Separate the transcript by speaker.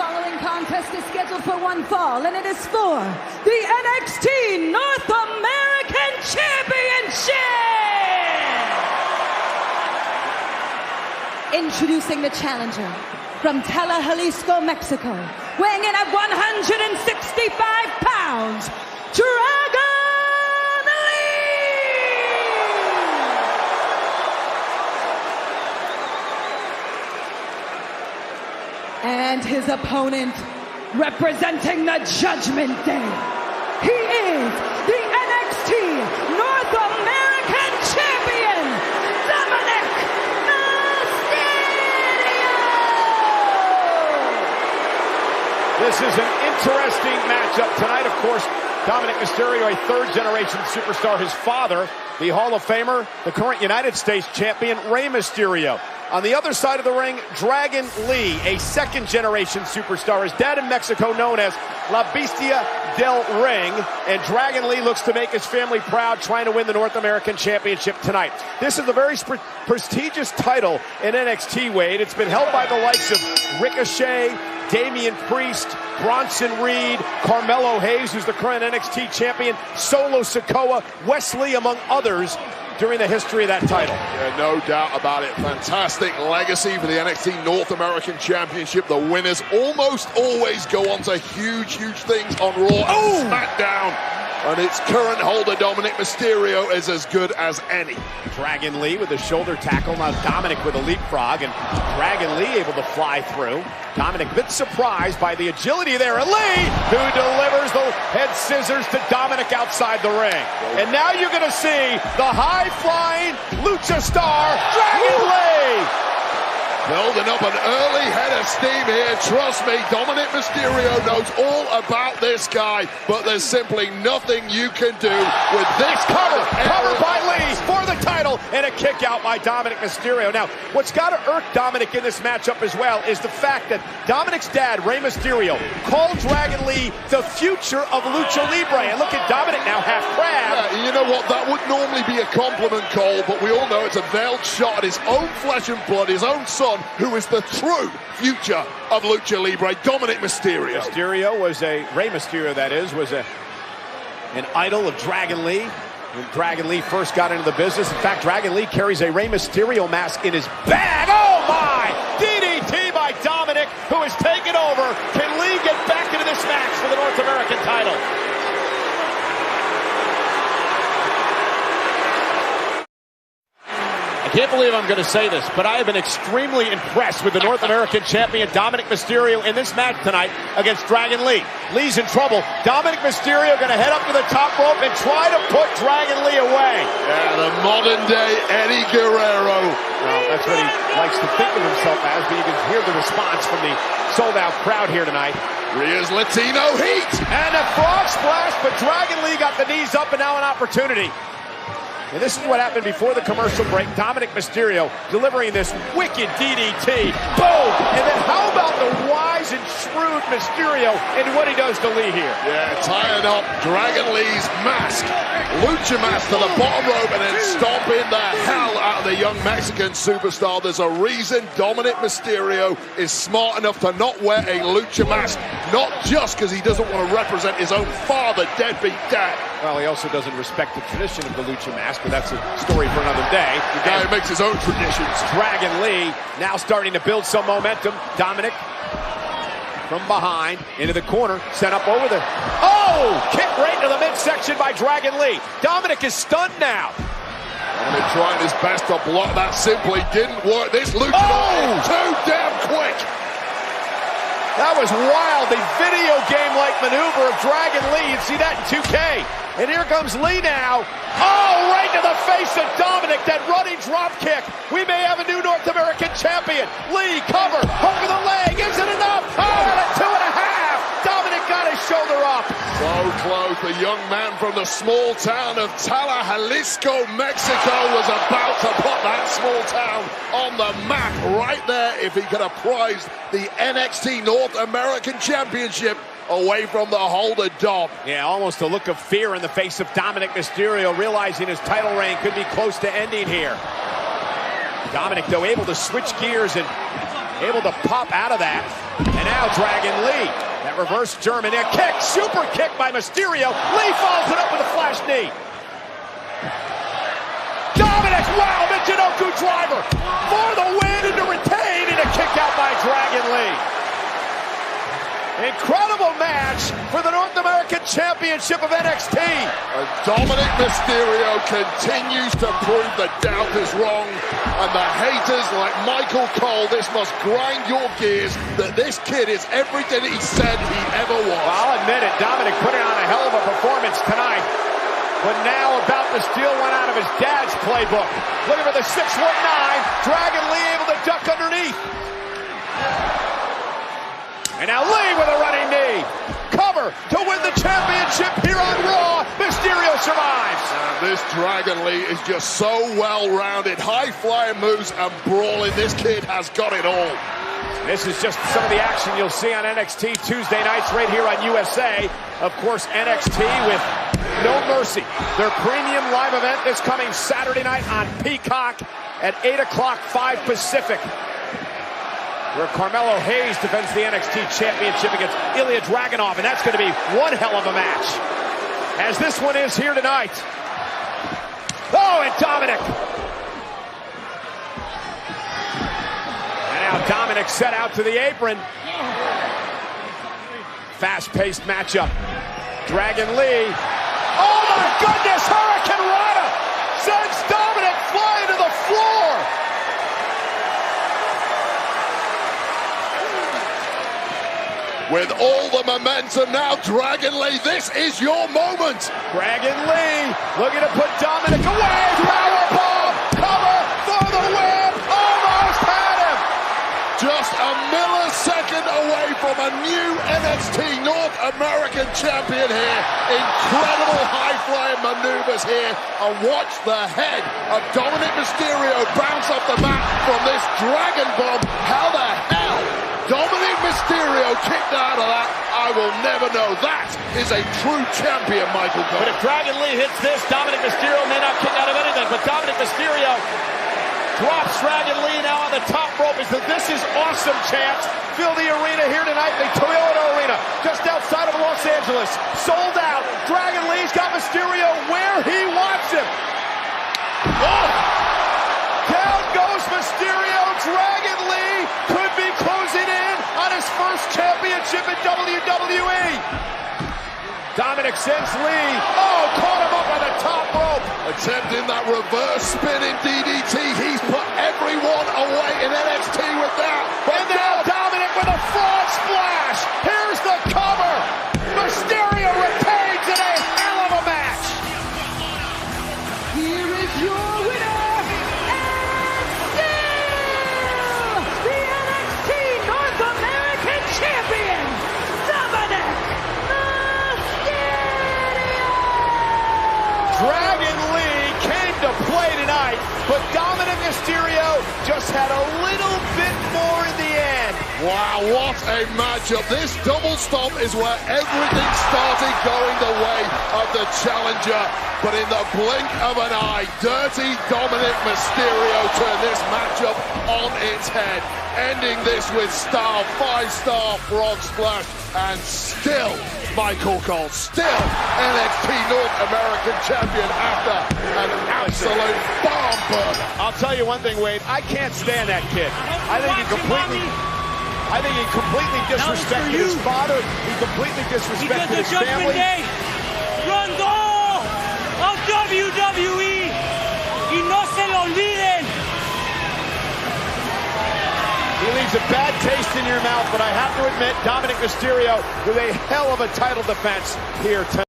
Speaker 1: following contest is scheduled for one fall, and it is for the NXT North American Championship! Introducing the challenger from Tala, Jalisco, Mexico, weighing in at 165 pounds, Dragon and his opponent, representing the Judgment Day, he is the NXT North American Champion, Dominic Mysterio!
Speaker 2: This is an interesting matchup tonight. Of course, Dominic Mysterio, a third-generation superstar. His father, the Hall of Famer, the current United States champion, Rey Mysterio. On the other side of the ring, Dragon Lee, a second-generation superstar. His dad in Mexico known as La Bestia del Ring. And Dragon Lee looks to make his family proud, trying to win the North American Championship tonight. This is a very prestigious title in NXT, Wade. It's been held by the likes of Ricochet, Damian Priest, Bronson Reed, Carmelo Hayes, who's the current NXT champion, Solo Sikoa, Wesley, among others, during the history of that title.
Speaker 3: Yeah, no doubt about it. Fantastic legacy for the NXT North American Championship. The winners almost always go on to huge things on Raw and SmackDown. And its current holder, Dominic Mysterio, is as good as any.
Speaker 2: Dragon Lee with a shoulder tackle. Now Dominic with a leapfrog, and Dragon Lee able to fly through. Dominic a bit surprised by the agility there. And Lee, who delivers the head scissors to Dominic outside the ring. And now you're going to see the high-flying lucha star, Dragon Lee.
Speaker 3: Building up an early head of steam here. Trust me, Dominic Mysterio knows all about this guy, but there's simply nothing you can do with this
Speaker 2: cover by Lee for the title, and a kick out by Dominic Mysterio. Now, what's got to irk Dominic in this matchup as well is the fact that Dominic's dad, Rey Mysterio, called Dragon Lee the future of Lucha Libre. And look at Dominic now, half crab.
Speaker 3: Yeah, you know what? That would normally be a compliment, Cole, but we all know it's a veiled shot at his own flesh and blood, his own son, who is the true future of Lucha Libre, Dominic Mysterio.
Speaker 2: Rey Mysterio, that is, was an idol of Dragon Lee when Dragon Lee first got into the business. In fact, Dragon Lee carries a Rey Mysterio mask in his bag. Oh my! DDT by Dominic, who has taken over. Can Lee get back into this match for the North American title? I can't believe I'm going to say this, but I have been extremely impressed with the North American champion Dominic Mysterio in this match tonight against Dragon Lee. Lee's in trouble. Dominic Mysterio going to head up to the top rope and try to put Dragon Lee away.
Speaker 3: Yeah, the modern day Eddie Guerrero.
Speaker 2: Well, that's what he likes to think of himself as, but you can hear the response from the sold-out crowd here tonight.
Speaker 3: Rhea's Latino heat.
Speaker 2: And a frog splash, but Dragon Lee got the knees up, and now an opportunity. And this is what happened before the commercial break. Dominic Mysterio delivering this wicked DDT. Boom! And then how about the wise and shrewd Mysterio and what he does to Lee here?
Speaker 3: Yeah, tying up Dragon Lee's mask, lucha mask to the bottom rope, and then stomping the hell out of the young Mexican superstar. There's a reason Dominic Mysterio is smart enough to not wear a lucha mask, not just because he doesn't want to represent his own father, deadbeat dad.
Speaker 2: Well, he also doesn't respect the tradition of the lucha mask, but that's a story for another day.
Speaker 3: The guy who makes his own traditions.
Speaker 2: Dragon Lee now starting to build some momentum. Dominic from behind into the corner, sent up over there. Oh! Kick right to the midsection by Dragon Lee. Dominic is stunned now.
Speaker 3: Dominic trying his best to block that, simply didn't work. This lucha is too damn quick.
Speaker 2: That was wild. The video game-like maneuver of Dragon Lee. You'd see that in 2K. And here comes Lee now. Oh, right to the face of Dominic. That running drop kick. We may have a new North American champion. Lee, cover, hook of the leg. Is it enough? Oh, and a 2.5. Dominic got his shoulder up.
Speaker 3: So close. The young man from the small town of Tala, Jalisco, Mexico, was about to put that small town on the map right there if he could have prized the NXT North American Championship away from the holder, Dom.
Speaker 2: Yeah, almost a look of fear in the face of Dominic Mysterio, realizing his title reign could be close to ending here. Dominic, though, able to switch gears and able to pop out of that. And now Dragon Lee. That reverse German kick, super kick by Mysterio. Lee follows it up with a flash knee. Dominic, wow, Michinoku driver for the win and to retain, and a kick out by Dragon Lee. Incredible match for the North American Championship of NXT.
Speaker 3: And Dominic Mysterio continues to prove the doubt is wrong. And the haters like Michael Cole, this must grind your gears that this kid is everything he said he ever was.
Speaker 2: Well, I'll admit it, Dominic putting on a hell of a performance tonight. But now about to steal one out of his dad's playbook. Looking for the 619, Dragon Lee able to duck underneath. And now Lee with a running knee. Cover to win the championship here on Raw. Mysterio survives.
Speaker 3: This Dragon Lee is just so well-rounded. High-flying moves and brawling. This kid has got it all.
Speaker 2: This is just some of the action you'll see on NXT Tuesday nights right here on USA. Of course, NXT with No Mercy. Their premium live event is coming Saturday night on Peacock at 8 o'clock, 5 Pacific. Where Carmelo Hayes defends the NXT Championship against Ilya Dragunov, and that's going to be one hell of a match, as this one is here tonight. Oh, and Dominic. And now Dominic set out to the apron. Fast-paced matchup. Dragon Lee. Oh my goodness, Hurricane Rana sends Dominic flying to the floor.
Speaker 3: With all the momentum now, Dragon Lee, this is your moment.
Speaker 2: Dragon Lee looking to put Dominic away. Powerbomb, cover for the win. Almost had him.
Speaker 3: Just a millisecond away from a new NXT North American champion here. Incredible high-flying maneuvers here. And watch the head of Dominic Mysterio bounce off the mat from this Dragon Bomb. How the hell Dominic Mysterio kicked out of that? I will never know. That is a true champion, Michael Cole.
Speaker 2: But if Dragon Lee hits this, Dominic Mysterio may not kick out of anything. But Dominic Mysterio drops Dragon Lee now on the top rope. This is awesome, champs. Fill the arena here tonight, the Toyota Arena, just outside of Los Angeles. Sold out. Dragon Lee's got Mysterio where he wants him. Oh! Down goes Mysterio. Dragon Lee could be closing in on his first championship in WWE. Dominic sends Lee. Oh, caught him up on the top rope.
Speaker 3: Attempting that reverse spinning DDT. He's put everyone away in NXT with that.
Speaker 2: And now Dominic with a frog splash. Here's the cover. Mysterio retains in a hell of a match.
Speaker 1: Here is your winner, and still the NXT North American Champion, Dominic Mysterio!
Speaker 2: Dragon Lee came to play tonight, but Dominic Mysterio just had a little bit more in the end.
Speaker 3: Wow, what a matchup. This double stomp is where everything started going the way of the challenger. But in the blink of an eye, Dirty Dominic Mysterio turned this matchup on its head, ending this with style, 5-star frog splash, and still Michael Cole, still NXT North American champion after an absolute bomb burner.
Speaker 2: I'll tell you one thing, Wade, I can't stand that kid. I think he completely disrespected his father. He completely disrespected his family.
Speaker 4: Day runs all of WWE y no se lo olviden.
Speaker 2: He leaves a bad taste in your mouth, but I have to admit, Dominic Mysterio with a hell of a title defense here tonight.